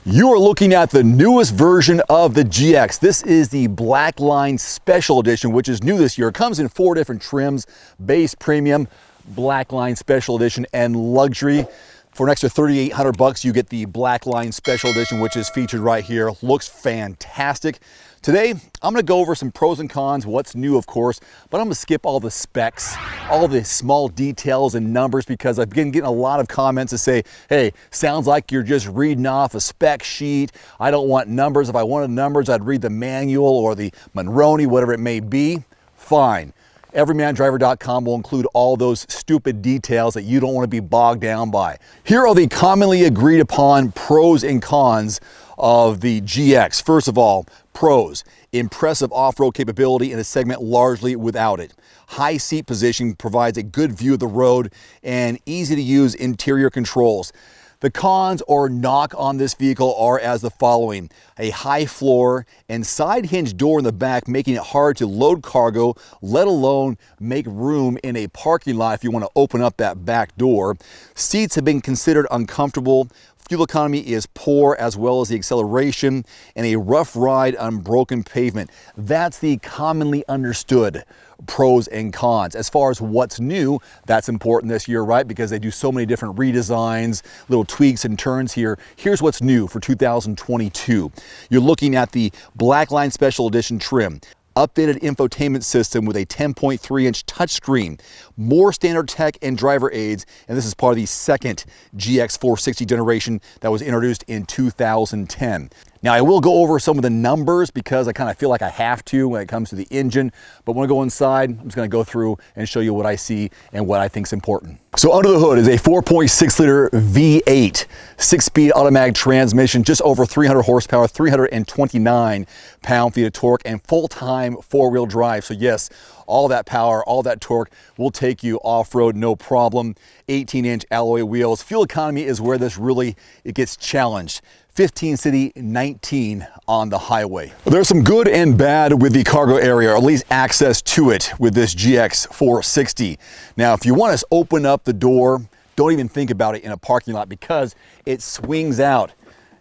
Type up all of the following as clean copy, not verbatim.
You are looking at the newest version of the GX. This is the Black Line Special Edition, which is new this year. It comes in 4 different trims: base, premium, Black Line Special Edition, and luxury. For an extra $3,800, you get the Black Line Special Edition, which is featured right here. Looks fantastic. Today, I'm gonna go over some pros and cons, what's new, of course, but I'm gonna skip all the specs, all the small details and numbers, because I've been getting a lot of comments that say, hey, sounds like you're just reading off a spec sheet. I don't want numbers. If I wanted numbers, I'd read the manual or the Monroney, whatever it may be. Fine. Everymandriver.com will include all those stupid details that you don't want to be bogged down by. Here are the commonly agreed upon pros and cons of the GX. First of all, pros: impressive off-road capability in a segment largely without it. High seat position provides a good view of the road and easy to use interior controls. The cons or knock on this vehicle are as the following: a high floor and side hinge door in the back, making it hard to load cargo, let alone make room in a parking lot if you want to open up that back door. Seats have been considered uncomfortable. Fuel economy is poor, as well as the acceleration, and a rough ride on broken pavement. That's the commonly understood pros and cons. As far as what's new, that's important this year, right? Because they do so many different redesigns, little tweaks and turns here. Here's what's new for 2022. You're looking at the Black Line Special Edition trim. Updated infotainment system with a 10.3-inch touchscreen, more standard tech and driver aids, and this is part of the second GX 460 generation that was introduced in 2010. Now, I will go over some of the numbers because I kind of feel like I have to when it comes to the engine, but when I go inside, I'm just going to go through and show you what I see and what I think is important. So under the hood is a 4.6-liter V8, 6-speed automatic transmission, just over 300 horsepower, 329 pound-feet of torque, and full-time 4-wheel drive. So yes, all that power, all that torque will take you off-road, no problem. 18-inch alloy wheels. Fuel economy is where this really, it gets challenged. 15 city, 19 on the highway. There's some good and bad with the cargo area, or at least access to it with this GX 460. Now, if you want to open up the door, don't even think about it in a parking lot because it swings out.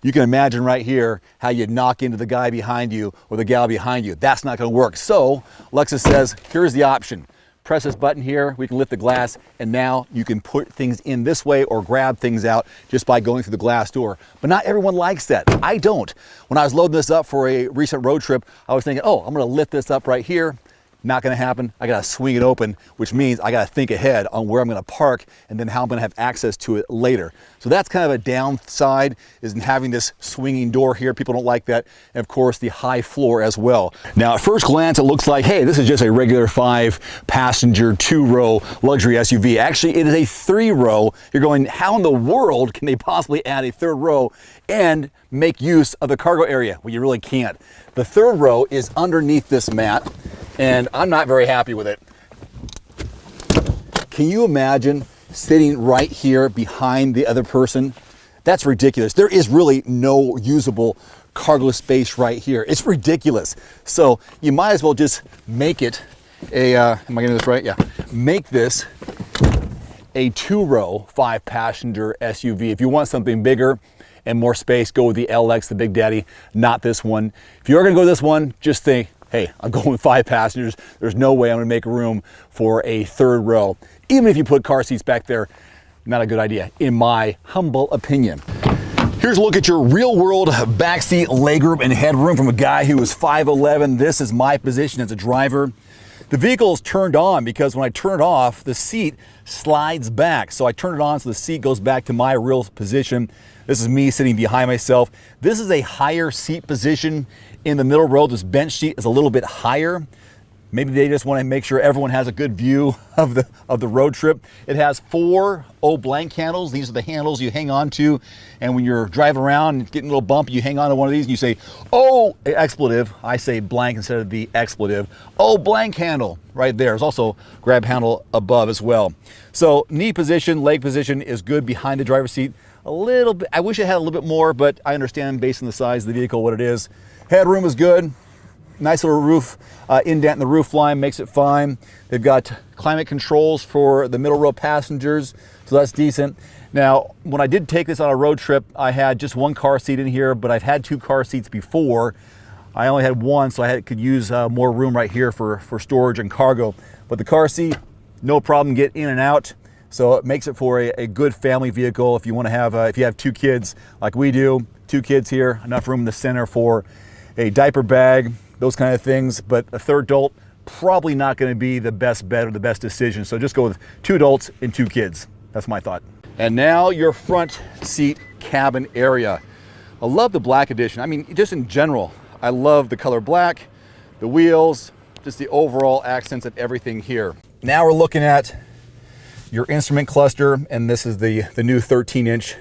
You can imagine right here how you'd knock into the guy behind you or the gal behind you. That's not going to work. So Lexus says, here's the option. Press this button here, we can lift the glass, and now you can put things in this way or grab things out just by going through the glass door. But not everyone likes that. I don't. When I was loading this up for a recent road trip, I was thinking, oh, I'm going to lift this up right here. Not going to happen. I got to swing it open, which means I got to think ahead on where I'm going to park and then how I'm going to have access to it later. So that's kind of a downside, is in having this swinging door here. People don't like that. And of course, the high floor as well. Now, at first glance, it looks like, hey, this is just a regular 5-passenger 2-row luxury SUV. Actually, it is a 3-row. You're going, how in the world can they possibly add a 3rd row and make use of the cargo area? Well, you really can't. The 3rd row is underneath this mat, and I'm not very happy with it. Can you imagine sitting right here behind the other person? That's ridiculous. There is really no usable cargo space right here. It's ridiculous. So you might as well just make it a, am I getting this right? Yeah. Make this a 2-row 5-passenger SUV. If you want something bigger and more space, go with the LX, the Big Daddy, not this one. If you're gonna go this one, just think, hey, I'm going with 5 passengers. There's no way I'm gonna make room for a 3rd row. Even if you put car seats back there, not a good idea, in my humble opinion. Here's a look at your real-world backseat legroom and headroom from a guy who is 5'11". This is my position as a driver. The vehicle is turned on because when I turn it off, the seat slides back. So I turn it on so the seat goes back to my real position. This is me sitting behind myself. This is a higher seat position in the middle row. This bench seat is a little bit higher. Maybe they just want to make sure everyone has a good view of the road trip. It has 4 O-blank handles. These are the handles you hang on to, and when you're driving around and getting a little bump, you hang on to one of these and you say, oh, expletive. I say blank instead of the expletive. O-blank handle right there. There's also grab handle above as well. So knee position, leg position is good behind the driver's seat. A little bit, I wish it had a little bit more, but I understand based on the size of the vehicle what it is. Headroom is good. Nice little roof indent in the roof line makes it fine. They've got climate controls for the middle row passengers, so that's decent. Now, when I did take this on a road trip, I had just one car seat in here, but I've had 2 car seats before. I only had one, so could use more room right here for storage and cargo. But the car seat, no problem get in and out. So it makes it for a good family vehicle if you want to have, if you have 2 kids like we do, 2 kids here, enough room in the center for a diaper bag, those kind of things. But a 3rd adult, probably not going to be the best bet or the best decision. So just go with 2 adults and 2 kids. That's my thought. And now your front seat cabin area. I love the black edition. I mean, just in general, I love the color black, the wheels, just the overall accents of everything here. Now we're looking at your instrument cluster, and this is the new 13-inch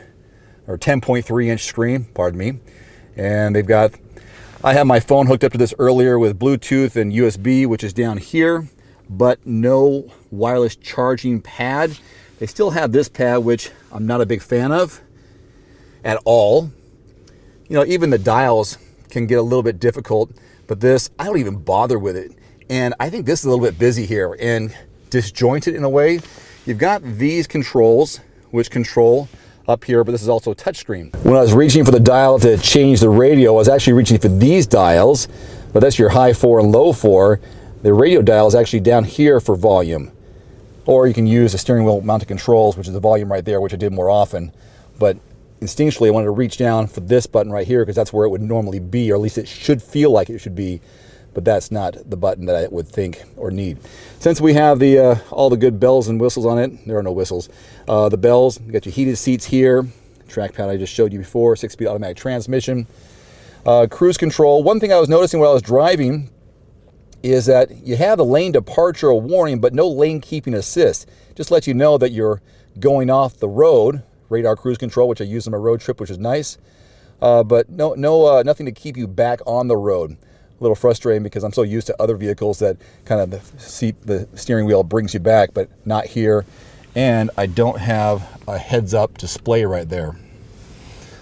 or 10.3-inch screen, pardon me. And I have my phone hooked up to this earlier with Bluetooth and USB, which is down here, but no wireless charging pad. They still have this pad, which I'm not a big fan of at all. You know, even the dials can get a little bit difficult, but this, I don't even bother with it. And I think this is a little bit busy here and disjointed in a way. You've got these controls, which control up here, but this is also a touchscreen. When I was reaching for the dial to change the radio, I was actually reaching for these dials, but that's your high 4 and low 4. The radio dial is actually down here for volume. Or you can use the steering wheel mounted controls, which is the volume right there, which I did more often. But instinctually, I wanted to reach down for this button right here because that's where it would normally be, or at least it should feel like it should be. But that's not the button that I would think or need. Since we have the all the good bells and whistles on it, there are no whistles. The bells, you got your heated seats here, trackpad I just showed you before, 6-speed automatic transmission, cruise control. One thing I was noticing while I was driving is that you have a lane departure warning, but no lane keeping assist. Just lets you know that you're going off the road. Radar cruise control, which I use on my road trip, which is nice. But nothing to keep you back on the road. A little frustrating because I'm so used to other vehicles that kind of the steering wheel brings you back, but not here. And I don't have a heads-up display right there.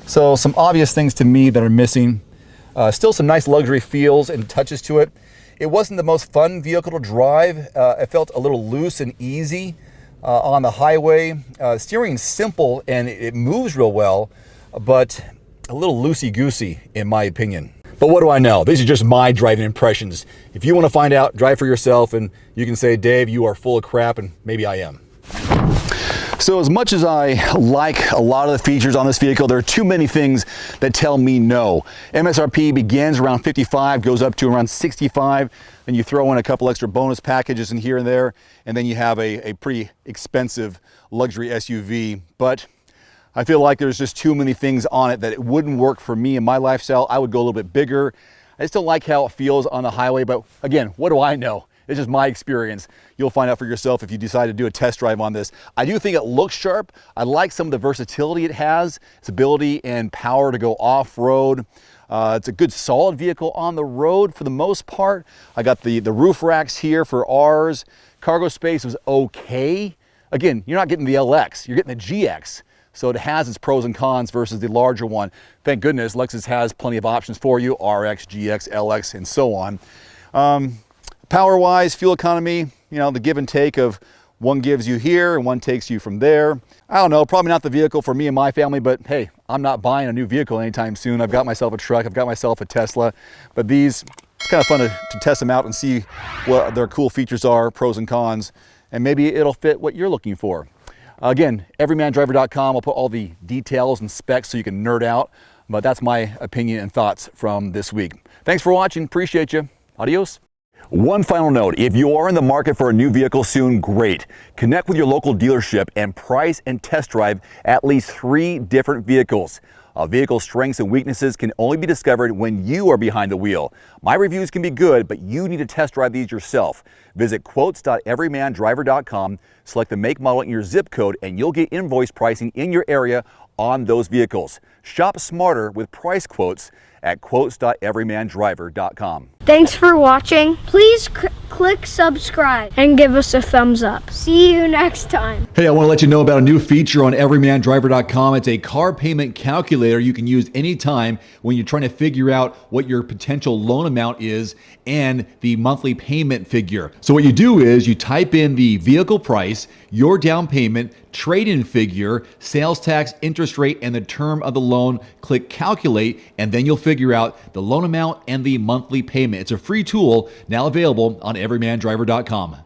So some obvious things to me that are missing. Still some nice luxury feels and touches to it. It wasn't the most fun vehicle to drive. It felt a little loose and easy on the highway. Steering's simple and it moves real well, but a little loosey-goosey in my opinion. But what do I know? These are just my driving impressions. If you want to find out, drive for yourself and you can say, Dave, you are full of crap, and maybe I am. So as much as I like a lot of the features on this vehicle, there are too many things that tell me no. MSRP begins around 55, goes up to around 65, then you throw in a couple extra bonus packages in here and there, and then you have a pretty expensive luxury SUV. But I feel like there's just too many things on it that it wouldn't work for me and my lifestyle. I would go a little bit bigger. I just don't like how it feels on the highway, but again, what do I know? It's just my experience. You'll find out for yourself if you decide to do a test drive on this. I do think it looks sharp. I like some of the versatility it has, its ability and power to go off-road. It's a good solid vehicle on the road for the most part. I got the roof racks here for ours. Cargo space was okay. Again, you're not getting the LX, you're getting the GX. So it has its pros and cons versus the larger one. Thank goodness Lexus has plenty of options for you, RX, GX, LX, and so on. Power-wise, fuel economy, you know, the give and take of one gives you here and one takes you from there. I don't know, probably not the vehicle for me and my family, but hey, I'm not buying a new vehicle anytime soon. I've got myself a truck, I've got myself a Tesla, but these, it's kind of fun to test them out and see what their cool features are, pros and cons, and maybe it'll fit what you're looking for. Again, everymandriver.com, I'll put all the details and specs so you can nerd out, but that's my opinion and thoughts from this week. Thanks for watching, appreciate you. Adios. One final note, if you are in the market for a new vehicle soon, great. Connect with your local dealership and price and test drive at least 3 different vehicles. A vehicle's strengths and weaknesses can only be discovered when you are behind the wheel. My reviews can be good, but you need to test drive these yourself. Visit quotes.everymandriver.com, select the make, model, and your zip code, and you'll get invoice pricing in your area on those vehicles. Shop smarter with price quotes at quotes.everymandriver.com. Thanks for watching. Please click subscribe, and give us a thumbs up. See you next time. Hey, I want to let you know about a new feature on everymandriver.com. It's a car payment calculator you can use anytime when you're trying to figure out what your potential loan amount is and the monthly payment figure. So what you do is you type in the vehicle price, your down payment, trade-in figure, sales tax, interest rate, and the term of the loan. Click calculate, and then you'll figure out the loan amount and the monthly payment. It's a free tool now available on everymandriver.com.